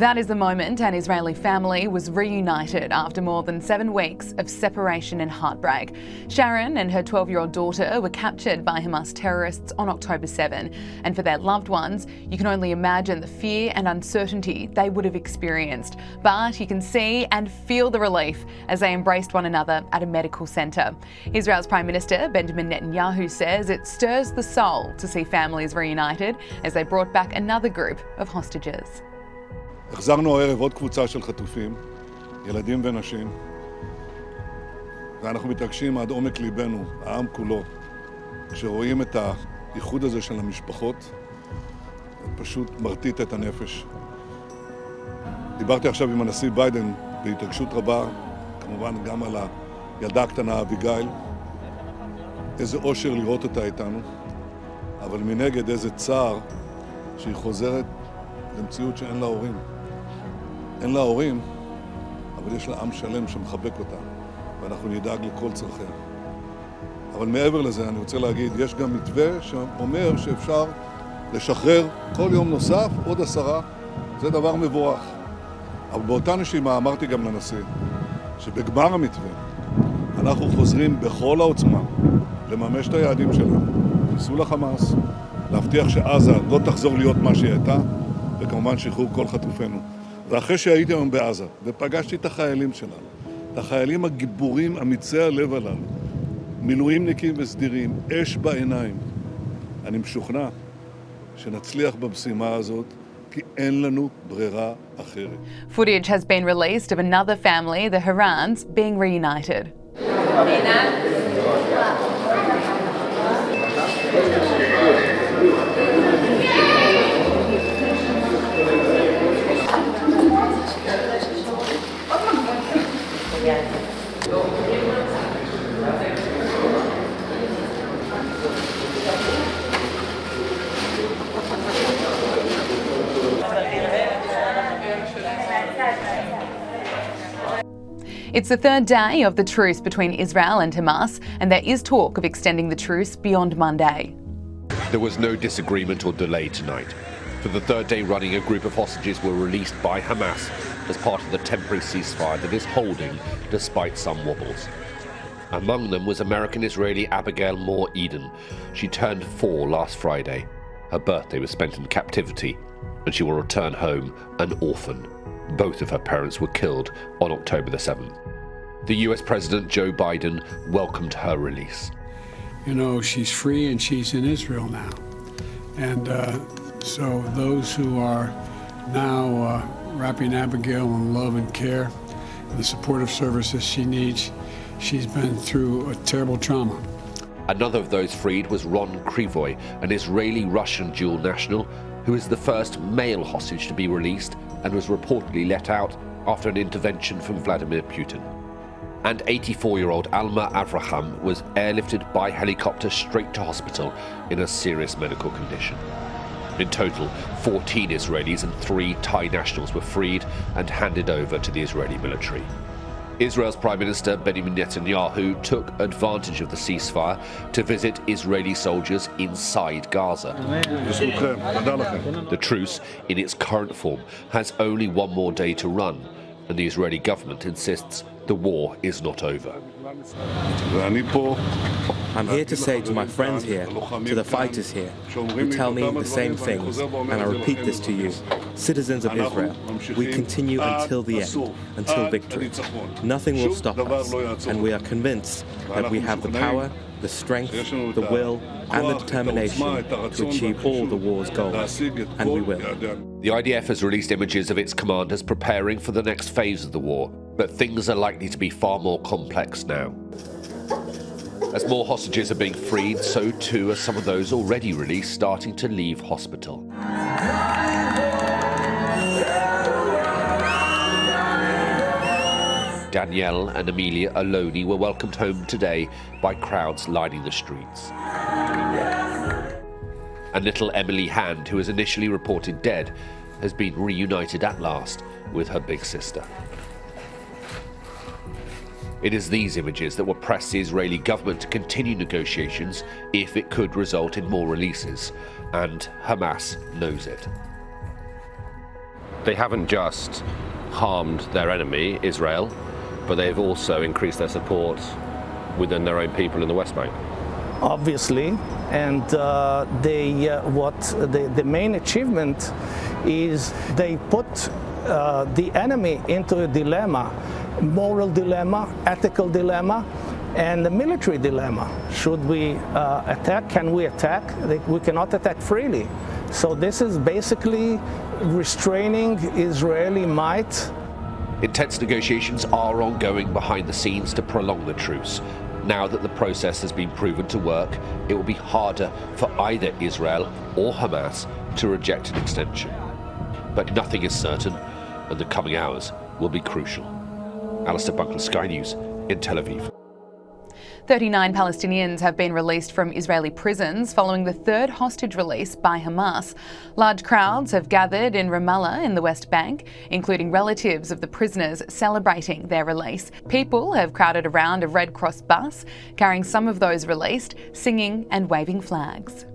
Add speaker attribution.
Speaker 1: That is the moment an Israeli family was reunited after more than 7 weeks of separation and heartbreak. Sharon and her 12-year-old daughter were captured by Hamas terrorists on October 7, and for their loved ones, you can only imagine the fear and uncertainty they would have experienced. But you can see and feel the relief as they embraced one another at a medical centre. Israel's Prime Minister Benjamin Netanyahu says it stirs the soul to see families reunited as they brought back another group of hostages.
Speaker 2: החזרנו הערב עוד קבוצה של חטופים, ילדים ונשים, ואנחנו מתרגשים עד עומק ליבנו, העם כולו, כשרואים את האיחוד הזה של המשפחות, זה פשוט מרטיט את הנפש. דיברתי עכשיו עם הנשיא ביידן בהתרגשות רבה, כמובן גם על הילדה הקטנה אביגיל, איזה אושר לראות אותה איתנו, אבל מנגד איזה צער שהיא חוזרת למציאות שאין לה הורים. אין לה הורים, אבל יש לה עם שלם שמחבק אותה, ואנחנו נדאג לכל צרכיה. אבל מעבר לזה, אני רוצה להגיד, יש גם מתווה שאומר שאפשר לשחרר כל יום נוסף עוד 10, זה דבר מבורך. אבל באותה נשימה אמרתי גם לנשיא, שבגמר המתווה אנחנו חוזרים בכל העוצמה לממש את היעדים שלנו, חיסול החמאס, להבטיח שעזה לא תחזור להיות מה שהיא הייתה, וכמובן שחרור כל חטופינו. ואחרי שהייתי היום בעזה, ופגשתי את החיילים שלנו, את החיילים הגיבורים אמיצי הלב הללו, מילואימניקים וסדירים, אש בעיניים, אני משוכנע שנצליח במשימה הזאת, כי אין לנו ברירה אחרת.
Speaker 1: Footage has been released of another family, the Harans, being reunited. It's the third day of the truce between Israel and Hamas, and there is talk of extending the truce beyond Monday.
Speaker 3: There was no disagreement or delay tonight. For the third day running, a group of hostages were released by Hamas as part of the temporary ceasefire that is holding despite some wobbles. Among them was American-Israeli Abigail Moore Eden. She turned 4 last Friday. Her birthday was spent in captivity, and she will return home an orphan. Both of her parents were killed on October the 7th. The US President Joe Biden welcomed her release.
Speaker 4: You know, she's free and she's in Israel now. And so those who are now wrapping Abigail in love and care and the supportive services she needs, she's been through a terrible trauma.
Speaker 3: Another of those freed was Ron Krivoy, an Israeli-Russian dual national who is the first male hostage to be released and was reportedly let out after an intervention from Vladimir Putin. And 84-year-old Alma Avraham was airlifted by helicopter straight to hospital in a serious medical condition. In total, 14 Israelis and 3 Thai nationals were freed and handed over to the Israeli military. Israel's Prime Minister Benjamin Netanyahu took advantage of the ceasefire to visit Israeli soldiers inside Gaza. The truce, in its current form, has only 1 more day to run, and the Israeli government insists the war is not over.
Speaker 5: I'm here to say to my friends here, to the fighters here, who tell me the same things, and I repeat this to you, citizens of Israel, we continue until the end, until victory. Nothing will stop us, and we are convinced that we have the power, the strength, the will, and the determination to achieve all the war's goals, and we will.
Speaker 3: The IDF has released images of its commanders preparing for the next phase of the war, but things are likely to be far more complex now. As more hostages are being freed, so too are some of those already released starting to leave hospital. Danielle and Amelia Aloni were welcomed home today by crowds lining the streets. And little Emily Hand, who was initially reported dead, has been reunited at last with her big sister. It is these images that will press the Israeli government to continue negotiations if it could result in more releases, and Hamas knows it. They haven't just harmed their enemy, Israel, but they've also increased their support within their own people in the West Bank.
Speaker 6: Obviously, and the main achievement is they put the enemy into a dilemma, moral dilemma, ethical dilemma, and the military dilemma. Should we attack? Can we attack? We cannot attack freely. So this is basically restraining Israeli might.
Speaker 3: Intense negotiations are ongoing behind the scenes to prolong the truce. Now that the process has been proven to work, it will be harder for either Israel or Hamas to reject an extension. But nothing is certain, and the coming hours will be crucial. Alistair Buckler, Sky News in Tel Aviv.
Speaker 1: 39 Palestinians have been released from Israeli prisons following the third hostage release by Hamas. Large crowds have gathered in Ramallah in the West Bank, including relatives of the prisoners celebrating their release. People have crowded around a Red Cross bus carrying some of those released, singing and waving flags.